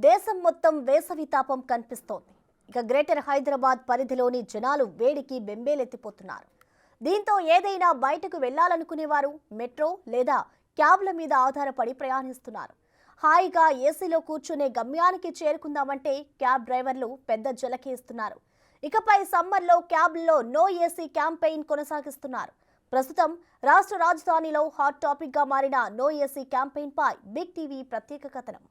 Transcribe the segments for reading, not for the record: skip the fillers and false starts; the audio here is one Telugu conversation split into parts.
దేశం మొత్తం వేసవి తాపం కనిపిస్తోంది. ఇక గ్రేటర్ హైదరాబాద్ పరిధిలోని జనాలు వేడికి బెంబేలెత్తిపోతున్నారు. దీంతో ఏదైనా బయటకు వెళ్లాలనుకునేవారు మెట్రో లేదా క్యాబ్ల మీద ఆధారపడి ప్రయాణిస్తున్నారు. హాయిగా ఏసీలో కూర్చునే గమ్యానికి చేరుకుందామంటే క్యాబ్ డ్రైవర్లు పెద్ద జలకేస్తున్నారు. ఇకపై సమ్మర్లో క్యాబ్లలో నో ఏసీ క్యాంపెయిన్ కొనసాగిస్తున్నారు. ప్రస్తుతం రాష్ట్ర రాజధానిలో హాట్ టాపిక్ గా మారిన నో ఏసీ క్యాంపెయిన్ పై బిగ్ టీవీ ప్రత్యేక కథనం.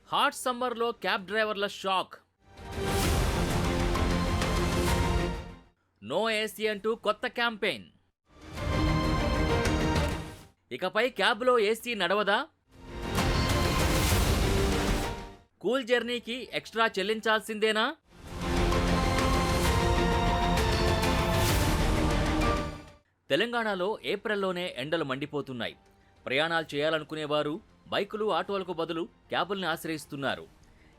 హాట్ సమ్మర్లో క్యాబ్ డ్రైవర్ల షాక్. నో ఏసీ అంటూ కొత్త క్యాంపెయిన్. ఇకపై క్యాబ్లో ఏసీ నడవదా? కూల్ జర్నీకి ఎక్స్ట్రా చెల్లించాల్సిందేనా? తెలంగాణలో ఏప్రిల్లోనే ఎండలు మండిపోతున్నాయి. ప్రయాణాలు చేయాలనుకునేవారు బైకులు, ఆటోలకు బదులు క్యాబుల్ని ఆశ్రయిస్తున్నారు.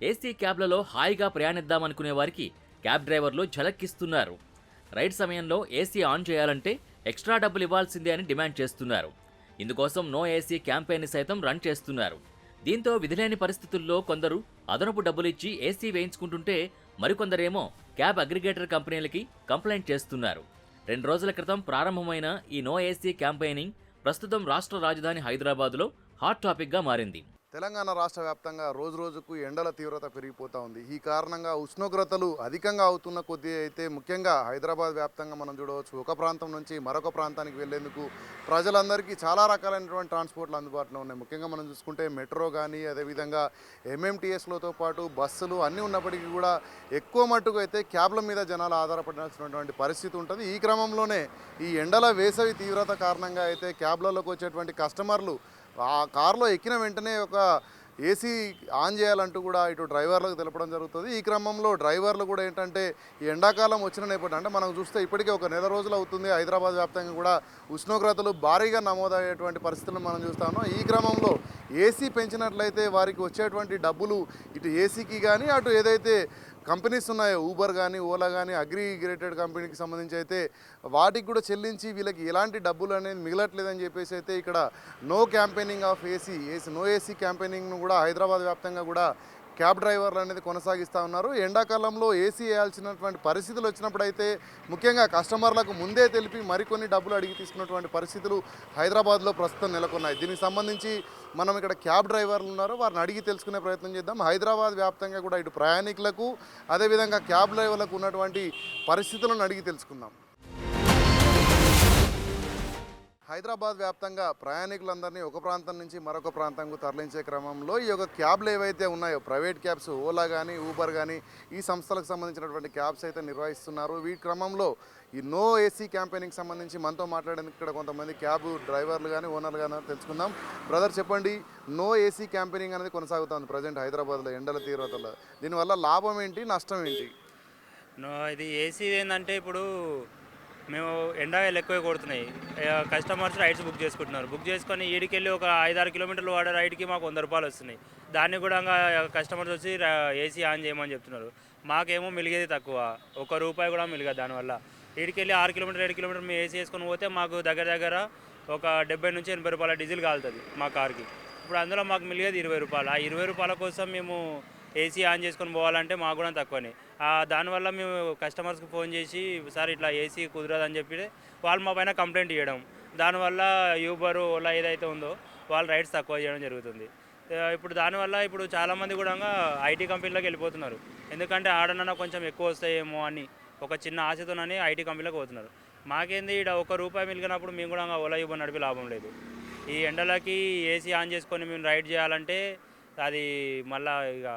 ఏసీ క్యాబ్లలో హాయిగా ప్రయాణిద్దామనుకునే వారికి క్యాబ్ డ్రైవర్లు ఝలక్కిస్తున్నారు. రైడ్ సమయంలో ఏసీ ఆన్ చేయాలంటే ఎక్స్ట్రా డబ్బులు ఇవ్వాల్సిందే అని డిమాండ్ చేస్తున్నారు. ఇందుకోసం నో ఏసీ క్యాంపెయిన్ సైతం రన్ చేస్తున్నారు. దీంతో విధిలేని పరిస్థితుల్లో కొందరు అదనపు డబ్బులిచ్చి ఏసీ వేయించుకుంటుంటే మరికొందరేమో క్యాబ్ అగ్రిగేటర్ కంపెనీలకి కంప్లైంట్ చేస్తున్నారు. 2 రోజుల క్రితం ప్రారంభమైన ఈ నో ఏసీ క్యాంపెయినింగ్ ప్రస్తుతం రాష్ట్ర రాజధాని హైదరాబాద్లో హాట్ టాపిక్గా మారింది. తెలంగాణ రాష్ట్ర వ్యాప్తంగా రోజు రోజుకు ఎండల తీవ్రత పెరిగిపోతూ ఉంది. ఈ కారణంగా ఉష్ణోగ్రతలు అధికంగా అవుతున్న కొద్దీ అయితే ముఖ్యంగా హైదరాబాద్ వ్యాప్తంగా మనం చూడవచ్చు, ఒక ప్రాంతం నుంచి మరొక ప్రాంతానికి వెళ్లేందుకు ప్రజలందరికీ చాలా రకాలైనటువంటి ట్రాన్స్పోర్ట్లు అందుబాటులో ఉన్నాయి. ముఖ్యంగా మనం చూసుకుంటే మెట్రో కానీ, అదేవిధంగా ఎంఎంటీఎస్లతో పాటు బస్సులు అన్నీ ఉన్నప్పటికీ కూడా ఎక్కువ మట్టుకు అయితే క్యాబ్ల మీద జనాలు ఆధారపడాల్సినటువంటి పరిస్థితి ఉంటుంది. ఈ క్రమంలోనే ఈ ఎండల వేసవి తీవ్రత కారణంగా అయితే క్యాబ్లలోకి వచ్చేటువంటి కస్టమర్లు ఆ కారులో ఎక్కిన వెంటనే ఒక ఏసీ ఆన్ చేయాలంటూ కూడా ఇటు డ్రైవర్లకు తెలపడం జరుగుతుంది. ఈ క్రమంలో డ్రైవర్లు కూడా ఏంటంటే ఈ ఎండాకాలం వచ్చిన నేపథ్యం అంటే మనం చూస్తే ఇప్పటికే ఒక నెల రోజులు అవుతుంది హైదరాబాద్ వ్యాప్తంగా కూడా ఉష్ణోగ్రతలు భారీగా నమోదయ్యేటువంటి పరిస్థితులను మనం చూస్తా ఉన్నాం. ఈ క్రమంలో ఏసీ పెంచినట్లయితే వారికి వచ్చేటువంటి డబ్బులు ఇటు ఏసీకి కానీ అటు ఏదైతే కంపెనీస్ ఉన్నాయో ఊబర్ కానీ, ఓలా కానీ, అగ్రిగేటెడ్ కంపెనీకి సంబంధించి అయితే వాటికి కూడా చెల్లించి వీళ్ళకి ఎలాంటి డబ్బులు అనేది మిగలట్లేదని చెప్పేసి అయితే ఇక్కడ no campaigning of no AC క్యాంపెయినింగ్ను కూడా హైదరాబాద్ వ్యాప్తంగా కూడా క్యాబ్ డ్రైవర్లు అనేది కొనసాగిస్తూ ఉన్నారు. ఎండాకాలంలో ఏసీ వేయాల్సినటువంటి పరిస్థితులు వచ్చినప్పుడు అయితే ముఖ్యంగా కస్టమర్లకు ముందే తెలిపి మరికొన్ని డబ్బులు అడిగి తీసుకున్నటువంటి పరిస్థితులు హైదరాబాద్లో ప్రస్తుతం నెలకొన్నాయి. దీనికి సంబంధించి మనం ఇక్కడ క్యాబ్ డ్రైవర్లు ఉన్నారు, వారిని అడిగి తెలుసుకునే ప్రయత్నం చేద్దాం. హైదరాబాద్ వ్యాప్తంగా కూడా ఇటు ప్రయాణికులకు అదేవిధంగా క్యాబ్ డ్రైవర్లకు ఉన్నటువంటి పరిస్థితులను అడిగి తెలుసుకుందాం. హైదరాబాద్ వ్యాప్తంగా ప్రయాణికులందరినీ ఒక ప్రాంతం నుంచి మరొక ప్రాంతంకు తరలించే క్రమంలో ఈ యొక్క క్యాబ్లు ఏవైతే ఉన్నాయో ప్రైవేట్ క్యాబ్స్, ఓలా కానీ, ఊబర్ కానీ ఈ సంస్థలకు సంబంధించినటువంటి క్యాబ్స్ అయితే నిర్వహిస్తున్నారు. వీటి క్రమంలో ఈ నో ఏసీ క్యాంపెయినింగ్ సంబంధించి మనతో మాట్లాడేందుకు ఇక్కడ కొంతమంది క్యాబ్ డ్రైవర్లు కానీ, ఓనర్లు కానీ తెలుసుకుందాం. బ్రదర్ చెప్పండి, నో ఏసీ క్యాంపెయినింగ్ అనేది కొనసాగుతుంది ప్రజెంట్ హైదరాబాద్లో ఎండల తీవ్రతలో. దీనివల్ల లాభం ఏంటి, నష్టం ఏంటి? ఇది ఏసీ ఏంటంటే ఇప్పుడు మేము ఎండలు ఎక్కువ కొడుతున్నాయి, కస్టమర్స్ రైడ్స్ బుక్ చేసుకుంటున్నారు. బుక్ చేసుకొని ఈడికెళ్ళి ఒక 5-6 కిలోమీటర్లు వాడే రైడ్కి మాకు 100 రూపాయలు వస్తున్నాయి. దాన్ని కూడా కస్టమర్స్ వచ్చి ఏసీ ఆన్ చేయమని చెప్తున్నారు. మాకేమో మిలిగేది తక్కువ, ₹1 కూడా మిలిగదు. దానివల్ల ఈడికెళ్ళి 6 కిలోమీటర్ 7 కిలోమీటర్ మేము ఏసీ వేసుకొని పోతే మాకు దగ్గర ఒక 70 నుంచి 80 రూపాయల డీజిల్ కాలుతుంది మా కార్కి. ఇప్పుడు అందులో మాకు మిలిగేది ₹20. ఆ ₹20 కోసం మేము ఏసీ ఆన్ చేసుకొని పోవాలంటే మాకు కూడా తక్కువనే. దానివల్ల మేము కస్టమర్స్కి ఫోన్ చేసి సార్ ఇట్లా ఏసీ కుదరదని చెప్పి వాళ్ళు మా పైన కంప్లైంట్ ఇవ్వడం, దానివల్ల యూబర్, ఓలా ఏదైతే ఉందో వాళ్ళు రైడ్స్ తక్కువ చేయడం జరుగుతుంది. ఇప్పుడు దానివల్ల ఇప్పుడు చాలామంది కూడా ఐటీ కంపెనీలోకి వెళ్ళిపోతున్నారు. ఎందుకంటే ఆడనన్నా కొంచెం ఎక్కువ వస్తాయేమో అని ఒక చిన్న ఆశతోనని ఐటీ కంపెనీలోకి పోతున్నారు. మాకేంది ఇక్కడ ₹1 మిలిగినప్పుడు మేము కూడా ఓలా, యూబర్ నడిపి లాభం లేదు. ఈ ఎండలకి ఏసీ ఆన్ చేసుకొని మేము రైడ్ చేయాలంటే అది మళ్ళీ ఇక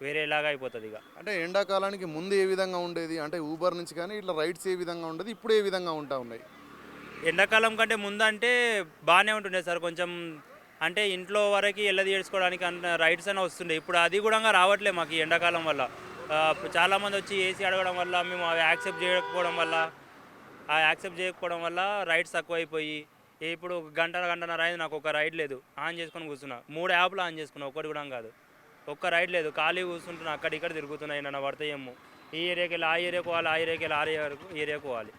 వేరేలాగా అయిపోతుంది. అంటే ఎండాకాలానికి ముందు ఏ విధంగా ఉండేది, అంటే ఊబర్ నుంచి కానీ ఇట్లా రైడ్స్ ఏ విధంగా ఉండేది, ఇప్పుడు ఏ విధంగా ఉంటా ఉన్నాయి? ఎండాకాలం కంటే ముందు అంటే బాగానే ఉంటుండే సార్. కొంచెం అంటే ఇంట్లో వరకు చేసుకోవడానికి రైడ్స్ అని వస్తుండే. ఇప్పుడు అది కూడా రావట్లేదు మాకు ఈ ఎండాకాలం వల్ల. చాలామంది వచ్చి ఏసీ అడగడం వల్ల మేము అవి యాక్సెప్ట్ చేయకపోవడం వల్ల రైడ్స్ తక్కువైపోయి ఇప్పుడు గంటన్నర అయింది నాకు ఒక రైడ్ లేదు. ఆన్ చేసుకొని కూర్చున్నా, 3 యాప్లు ఆన్ చేసుకున్నా, ఒక్కటి కూడా కాదు. ఒక్క రైడ్ లేదు, ఖాళీ కూర్చుంటున్నా, అక్కడ ఇక్కడ తిరుగుతున్నాయి. నన్ను పడతాయేమో, ఈ ఏరియాకి వెళ్ళి ఆ ఏరియాకి పోవాలి, ఆ ఏరియాకి వెళ్ళి ఆ ఏరియాకి పోవాలి.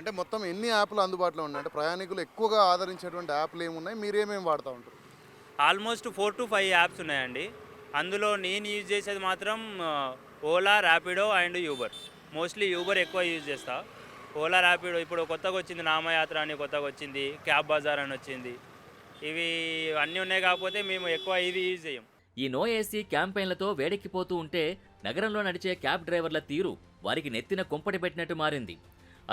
అంటే మొత్తం ఎన్ని యాప్లు అందుబాటులో ఉన్నాయి? అంటే ప్రయాణికులు ఎక్కువగా ఆదరించేటువంటి యాప్లు ఏమున్నాయి? మీరేమేమి వాడుతూ ఉంటారు? ఆల్మోస్ట్ 4 to 5 యాప్స్ ఉన్నాయండి. అందులో నేను యూజ్ చేసేది మాత్రం Ola, Rapido and Uber. Mostly Uber ఎక్కువ యూజ్ చేస్తా. ఓలా, ర్యాపిడో ఇప్పుడు కొత్తగా వచ్చింది, నామయాత్ర అని కొత్తగా వచ్చింది, క్యాబ్ బజార్ అని వచ్చింది. ఇవి అన్నీ ఉన్నాయి, కాకపోతే మేము ఎక్కువ ఇవి యూజ్ చేయం. ఈ నో ఏసీ క్యాంపెయిన్లతో వేడెక్కిపోతూ ఉంటే నగరంలో నడిచే క్యాబ్ డ్రైవర్ల తీరు వారికి నెత్తిన కుంపటి పెట్టినట్టు మారింది.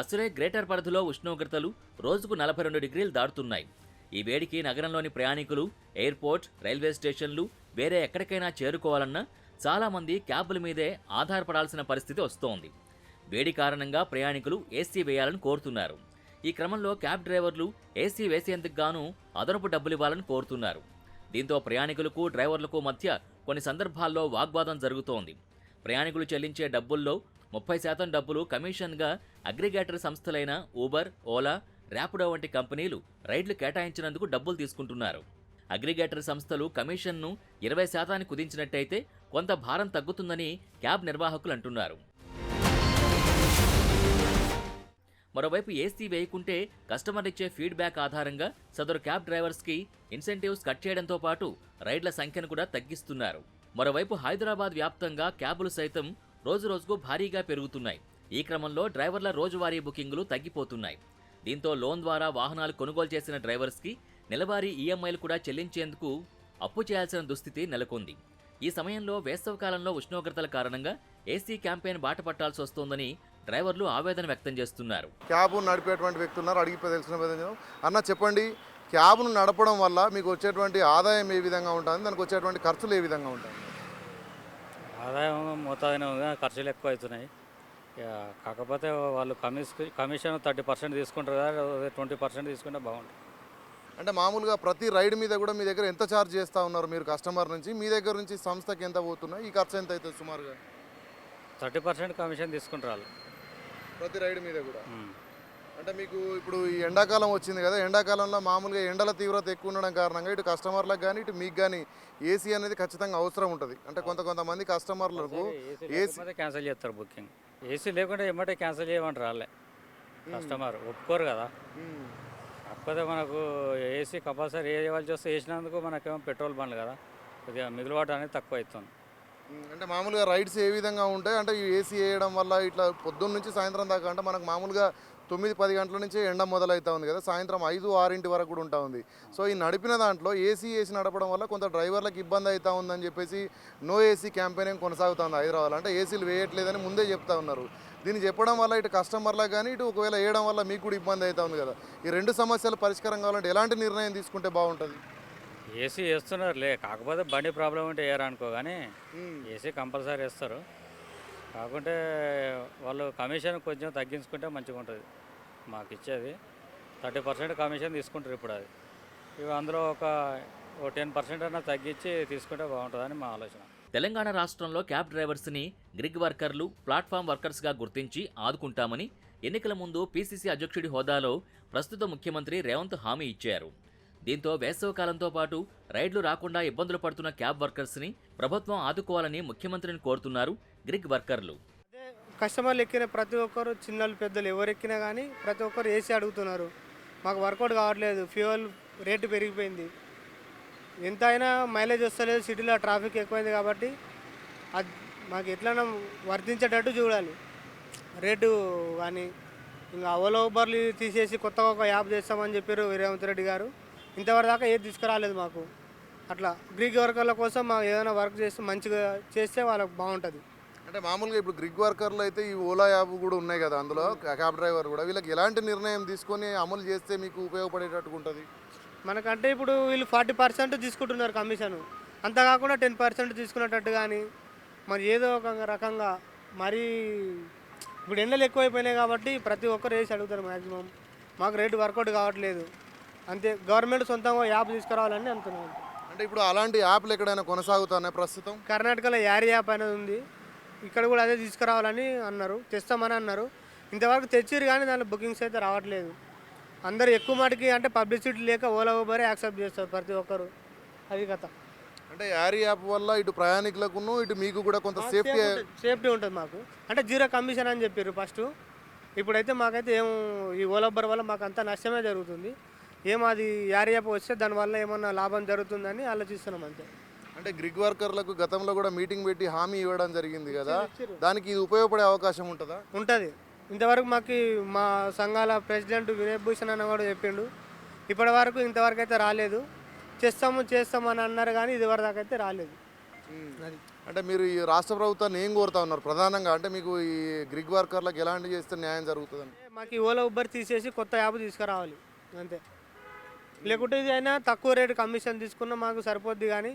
అసలే గ్రేటర్ పరిధిలో ఉష్ణోగ్రతలు రోజుకు 42 డిగ్రీలు దాటుతున్నాయి. ఈ వేడికి నగరంలోని ప్రయాణికులు ఎయిర్పోర్ట్, రైల్వే స్టేషన్లు వేరే ఎక్కడికైనా చేరుకోవాలన్నా చాలామంది క్యాబుల మీదే ఆధారపడాల్సిన పరిస్థితి వస్తోంది. వేడి కారణంగా ప్రయాణికులు ఏసీ వేయాలని కోరుతున్నారు. ఈ క్రమంలో క్యాబ్ డ్రైవర్లు ఏసీ వేసేందుకు గాను అదనపు డబ్బులు ఇవ్వాలని కోరుతున్నారు. దీంతో ప్రయాణికులకు డ్రైవర్లకు మధ్య కొన్ని సందర్భాల్లో వాగ్వాదం జరుగుతోంది. ప్రయాణికులు చెల్లించే డబ్బుల్లో 30% డబ్బులు కమిషన్గా అగ్రిగేటర్ సంస్థలైన ఊబర్, ఓలా, ర్యాపిడో వంటి కంపెనీలు రైడ్లు కేటాయించినందుకు డబ్బులు తీసుకుంటున్నారు. అగ్రిగేటర్ సంస్థలు కమిషన్ను 20% కుదించినట్టయితే కొంత భారం తగ్గుతుందని క్యాబ్ నిర్వాహకులు అంటున్నారు. మరోవైపు ఏసీ వేయకుంటే కస్టమర్ ఇచ్చే ఫీడ్బ్యాక్ ఆధారంగా సదరు క్యాబ్ డ్రైవర్స్కి ఇన్సెంటివ్స్ కట్ చేయడంతో పాటు రైడ్ల సంఖ్యను కూడా తగ్గిస్తున్నారు. మరోవైపు హైదరాబాద్ వ్యాప్తంగా క్యాబులు సైతం రోజురోజుకు భారీగా పెరుగుతున్నాయి. ఈ క్రమంలో డ్రైవర్ల రోజువారీ బుకింగులు తగ్గిపోతున్నాయి. దీంతో లోన్ ద్వారా వాహనాలు కొనుగోలు చేసిన డ్రైవర్స్కి నెలవారీ ఈఎంఐలు కూడా చెల్లించేందుకు అప్పు చేయాల్సిన దుస్థితి నెలకొంది. ఈ సమయంలో వేసవికాలంలో ఉష్ణోగ్రతల కారణంగా ఏసీ క్యాంపెయిన్ బాట పట్టాల్సి వస్తోందని డ్రైవర్లు ఆవేదన వ్యక్తం చేస్తున్నారు. క్యాబ్ నడిపేటువంటి వ్యక్తులు ఉన్నారు, అడిగిపోయి తెలిసిన విధంగా. అన్న చెప్పండి, క్యాబ్ను నడపడం వల్ల మీకు వచ్చేటువంటి ఆదాయం ఏ విధంగా ఉంటుంది? దానికి వచ్చేటువంటి ఖర్చులు ఏ విధంగా ఉంటాయి? ఆదాయం మోతాదునే ఉంది, ఖర్చులు ఎక్కువ అవుతున్నాయి. కాకపోతే వాళ్ళు కమిషన్ 30% తీసుకుంటారు కదా, 20% తీసుకుంటే బాగుంటుంది. అంటే మామూలుగా ప్రతి రైడ్ మీద కూడా మీ దగ్గర ఎంత ఛార్జ్ చేస్తూ ఉన్నారు మీరు కస్టమర్ నుంచి? మీ దగ్గర నుంచి సంస్థకి ఎంత పోతున్నాయి? ఈ ఖర్చు ఎంత అవుతుంది సుమారుగా? 30% కమిషన్ తీసుకుంటారు వాళ్ళు ప్రతి రైడ్ మీద కూడా. అంటే మీకు ఇప్పుడు ఈ ఎండాకాలం వచ్చింది కదా, ఎండాకాలంలో మామూలుగా ఎండల తీవ్రత ఎక్కువ ఉండడం కారణంగా ఇటు కస్టమర్లకు కానీ ఇటు మీకు కానీ ఏసీ అనేది ఖచ్చితంగా అవసరం ఉంటుంది. అంటే కొంతమంది కస్టమర్లకు ఏసీ క్యాన్సిల్ చేస్తారు బుకింగ్. ఏసీ లేకుండా ఏమంటే క్యాన్సిల్ చేయమంటారు వాళ్ళే. కస్టమర్ ఒప్పుకోరు కదా. కాకపోతే మనకు ఏసీ కంపల్సరీ ఏ వాళ్ళు చూస్తే వేసినందుకు మనకేమో పెట్రోల్ బండ్లు కదా, కొద్దిగా మిగులుబాటు అనేది తక్కువ అవుతుంది. అంటే మామూలుగా రైడ్స్ ఏ విధంగా ఉంటాయి? అంటే ఈ ఏసీ వేయడం వల్ల ఇట్లా పొద్దున్న నుంచి సాయంత్రం దాకా, అంటే మనకు మామూలుగా 9-10 గంటల నుంచి ఎండ మొదలవుతూ ఉంది కదా, సాయంత్రం 5-6 వరకు కూడా ఉంటా ఉంది. సో ఈ నడిపిన దాంట్లో ఏసీ వేసి నడపడం వల్ల కొంత డ్రైవర్లకు ఇబ్బంది అవుతూ ఉందని చెప్పేసి నో ఏసీ క్యాంపెయిన్ కొనసాగుతుంది హైదరాబాద్. అంటే ఏసీలు వేయట్లేదని ముందే చెప్తా ఉన్నారు. దీన్ని చెప్పడం వల్ల ఇటు కస్టమర్లకు కానీ ఇటు ఒకవేళ వేయడం వల్ల మీకు కూడా ఇబ్బంది అవుతూ ఉంది కదా. ఈ రెండు సమస్యలు పరిష్కారం కావాలంటే ఎలాంటి నిర్ణయం తీసుకుంటే బాగుంటుంది? ఏసీ వేస్తున్నారులే, కాకపోతే బండి ప్రాబ్లం ఉంటే వేయరనుకో, కానీ ఏసీ కంపల్సరీ వేస్తారు. కాకుంటే వాళ్ళు కమిషన్ కొంచెం తగ్గించుకుంటే మంచిగా ఉంటుంది. మాకు ఇచ్చేది 30% కమిషన్ తీసుకుంటారు ఇప్పుడు. అది ఇవి అందులో ఒక 10% అయినా తగ్గించి తీసుకుంటే బాగుంటుందని మా ఆలోచన. తెలంగాణ రాష్ట్రంలో క్యాబ్ డ్రైవర్స్ని గ్రిగ్ వర్కర్లు, ప్లాట్ఫామ్ వర్కర్స్గా గుర్తించి ఆదుకుంటామని ఎన్నికల ముందు పీసీసీ అధ్యక్షుడి హోదాలో ప్రస్తుత ముఖ్యమంత్రి రేవంత్ హామీ ఇచ్చారు. దీంతో వేసవికాలంతో పాటు రైడ్లు రాకుండా ఇబ్బందులు పడుతున్న క్యాబ్ వర్కర్స్ని ప్రభుత్వం ఆదుకోవాలని ముఖ్యమంత్రిని కోరుతున్నారు గ్రిగ్ వర్కర్లు. కస్టమర్లు ఎక్కిన ప్రతి ఒక్కరు, చిన్నలు పెద్దలు ఎవరు ఎక్కినా కానీ ప్రతి ఒక్కరు ఏసీ అడుగుతున్నారు. మాకు వర్కౌట్ కావట్లేదు, ఫ్యూయల్ రేటు పెరిగిపోయింది, ఎంత అయినా మైలేజ్ వస్తలేదు, సిటీలో ట్రాఫిక్ ఎక్కువైంది. కాబట్టి అది మాకు ఎట్లైనా వర్తించేటట్టు చూడాలి రేటు. కానీ ఇంకా ఓలా, ఊబర్లు తీసేసి కొత్తగా ఒక యాప్ చేస్తామని చెప్పారు రేవంత్ రెడ్డి గారు. ఇంతవరకు దాకా ఏది తీసుకురాలేదు మాకు. అట్లా గ్రిగ్ వర్కర్ల కోసం మాకు ఏదైనా వర్క్ చేస్తే మంచిగా చేస్తే వాళ్ళకి బాగుంటుంది. అంటే మామూలుగా ఇప్పుడు గ్రిగ్ వర్కర్లు అయితే ఈ ఓలా యాప్ కూడా ఉన్నాయి కదా, అందులో క్యాబ్ డ్రైవర్ కూడా, వీళ్ళకి ఎలాంటి నిర్ణయం తీసుకొని అమలు చేస్తే మీకు ఉపయోగపడేటట్టుగా ఉంటుంది? మనకంటే ఇప్పుడు వీళ్ళు 40% తీసుకుంటున్నారు కమిషన్, అంతా కాకుండా 10% తీసుకునేటట్టు. కానీ మరి ఏదో ఒక రకంగా మరీ ఇప్పుడు ఎండలు ఎక్కువైపోయినాయి కాబట్టి ప్రతి ఒక్కరు వేసి అడుగుతారు మ్యాక్సిమం. మాకు రేటు వర్కౌట్ కావట్లేదు, అంతే. గవర్నమెంట్ సొంతంగా యాప్ తీసుకురావాలని అనుకున్నాను. అంటే ఇప్పుడు అలాంటి యాప్లు ఎక్కడైనా కొనసాగుతున్నాయి ప్రస్తుతం? కర్ణాటకలో యారీ యాప్ అనేది ఉంది, ఇక్కడ కూడా అదే తీసుకురావాలని అన్నారు, తెస్తామని అన్నారు. ఇంతవరకు తెచ్చిరు కానీ దాంట్లో బుకింగ్స్ అయితే రావట్లేదు. అందరు ఎక్కువ మటుకి అంటే పబ్లిసిటీ లేక ఓలా, ఊబరే యాక్సెప్ట్ చేస్తారు ప్రతి ఒక్కరు. అది కథ. అంటే యారీ యాప్ వల్ల ఇటు ప్రయాణికులకు ఇటు మీకు కూడా కొంత సేఫ్టీ ఉంటుంది మాకు. అంటే 0 కమిషన్ అని చెప్పారు ఫస్ట్, ఇప్పుడైతే మాకైతే ఏం ఈ ఓలా ఉబర్ వల్ల మాకు అంతా నష్టమే జరుగుతుంది. ఏం అది యారియప్ వస్తే దానివల్ల ఏమన్నా లాభం జరుగుతుందని ఆలోచిస్తున్నాం అంతే. అంటే గ్రిగ్ వర్కర్లకు గతంలో కూడా మీటింగ్ పెట్టి హామీ ఇవ్వడం జరిగింది కదా, దానికి ఇది ఉపయోగపడే అవకాశం ఉంటుందా? ఉంటుంది. ఇంతవరకు మాకు మా సంఘాల ప్రెసిడెంట్ వినయ్ భూషణ్ అన్న కూడా చెప్పిండు. ఇంతవరకు అయితే రాలేదు. చేస్తాము అని అన్నారు కానీ ఇదివరకు దాకా అయితే రాలేదు. అది అంటే మీరు ఈ రాష్ట్ర ప్రభుత్వాన్ని ఏం కోరుతా ఉన్నారు ప్రధానంగా? అంటే మీకు ఈ గ్రిగ్ వర్కర్లకు ఎలాంటి చేస్తే న్యాయం జరుగుతుందని? మాకు ఈ ఓలా ఉబర్ తీసేసి కొత్త యాప్ తీసుకురావాలి అంతే. లేకుంటే ఇది అయినా తక్కువ రేటు కమిషన్ తీసుకున్నా మాకు సరిపోద్ది, కానీ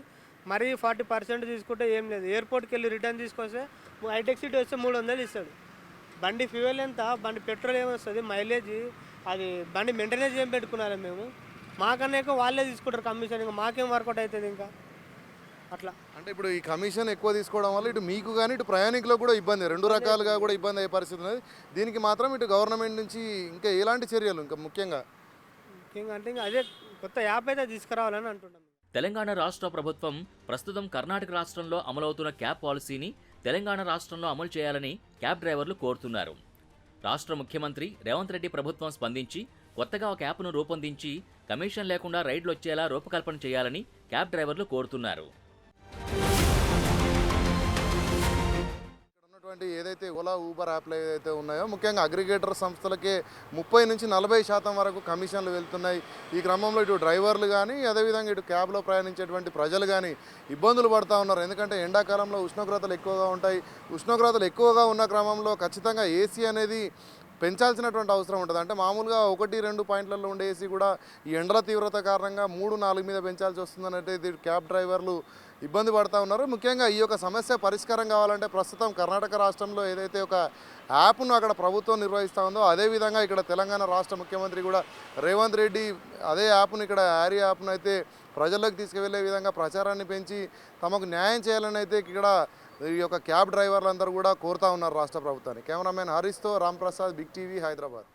మరీ 40% తీసుకుంటే ఏం లేదు. ఎయిర్పోర్ట్కి వెళ్ళి రిటర్న్ తీసుకొస్తే హైటెక్ సిటీ వస్తే 300 ఇస్తాడు. బండి ఫ్యూయల్ ఎంత, బండి పెట్రోల్ ఏమొస్తుంది, మైలేజ్, అది బండి మెయింటెనెన్స్ ఏం పెట్టుకున్నారా మేము, మాకన్నా ఎక్కువ వాళ్ళే తీసుకుంటారు కమిషన్. ఇంకా మాకేం వర్కౌట్ అవుతుంది ఇంకా అట్లా. అంటే ఇప్పుడు ఈ కమిషన్ ఎక్కువ తీసుకోవడం వల్ల ఇటు మీకు కానీ ఇటు ప్రయాణికులకు కూడా ఇబ్బంది, రెండు రకాలుగా కూడా ఇబ్బంది అయ్యే పరిస్థితి ఉన్నది. దీనికి మాత్రం ఇటు గవర్నమెంట్ నుంచి ఇంకా ఎలాంటి చర్యలు ఇంకా ముఖ్యంగా అంటే ఇంకా అదే కొత్త యాప్ అయితే తీసుకురావాలని అంటున్నాం. తెలంగాణ రాష్ట్ర ప్రభుత్వం ప్రస్తుతం కర్ణాటక రాష్ట్రంలో అమలవుతున్న క్యాబ్ పాలసీని తెలంగాణ రాష్ట్రంలో అమలు చేయాలని క్యాబ్ డ్రైవర్లు కోరుతున్నారు. రాష్ట్ర ముఖ్యమంత్రి రేవంత్ రెడ్డి ప్రభుత్వం స్పందించి కొత్తగా ఒక యాప్ను రూపొందించి కమిషన్ లేకుండా రైడ్లు వచ్చేలా రూపకల్పన చేయాలని క్యాబ్ డ్రైవర్లు కోరుతున్నారు. ఉన్నటువంటి ఏదైతే ఓలా ఊబర్ యాప్లు ఏదైతే ఉన్నాయో ముఖ్యంగా అగ్రిగేటర్ సంస్థలకే 30 నుంచి 40% వరకు కమిషన్లు వెళ్తున్నాయి. ఈ క్రమంలో ఇటు డ్రైవర్లు కానీ అదేవిధంగా ఇటు క్యాబ్లో ప్రయాణించేటువంటి ప్రజలు కానీ ఇబ్బందులు పడుతూ ఉన్నారు. ఎందుకంటే ఎండాకాలంలో ఉష్ణోగ్రతలు ఎక్కువగా ఉంటాయి. ఉష్ణోగ్రతలు ఎక్కువగా ఉన్న క్రమంలో ఖచ్చితంగా ఏసీ అనేది పెంచాల్సినటువంటి అవసరం ఉంటుంది. అంటే మామూలుగా 1-2 పాయింట్లలో ఉండే ఏసీ కూడా ఈ ఎండల తీవ్రత కారణంగా 3-4 మీద పెంచాల్సి వస్తుందని అయితే క్యాబ్ డ్రైవర్లు ఇబ్బంది పడుతూ ఉన్నారు. ముఖ్యంగా ఈ యొక్క సమస్య పరిష్కారం కావాలంటే ప్రస్తుతం కర్ణాటక రాష్ట్రంలో ఏదైతే ఒక యాప్ను అక్కడ ప్రభుత్వం నిర్వహిస్తూ ఉందో అదేవిధంగా ఇక్కడ తెలంగాణ రాష్ట్ర ముఖ్యమంత్రి కూడా రేవంత్ రెడ్డి అదే యాప్ను ఇక్కడ యారీ యాప్ను అయితే ప్రజల్లోకి తీసుకువెళ్ళే విధంగా ప్రచారాన్ని పెంచి తమకు న్యాయం చేయాలని అయితే ఇక్కడ ఈ యొక్క క్యాబ్ డ్రైవర్లందరూ కూడా కోరుతా ఉన్నారు రాష్ట్ర ప్రభుత్వాన్ని. కెమెరామెన్ హరీష్తో రామ్ ప్రసాద్, బిగ్ టీవీ, హైదరాబాద్.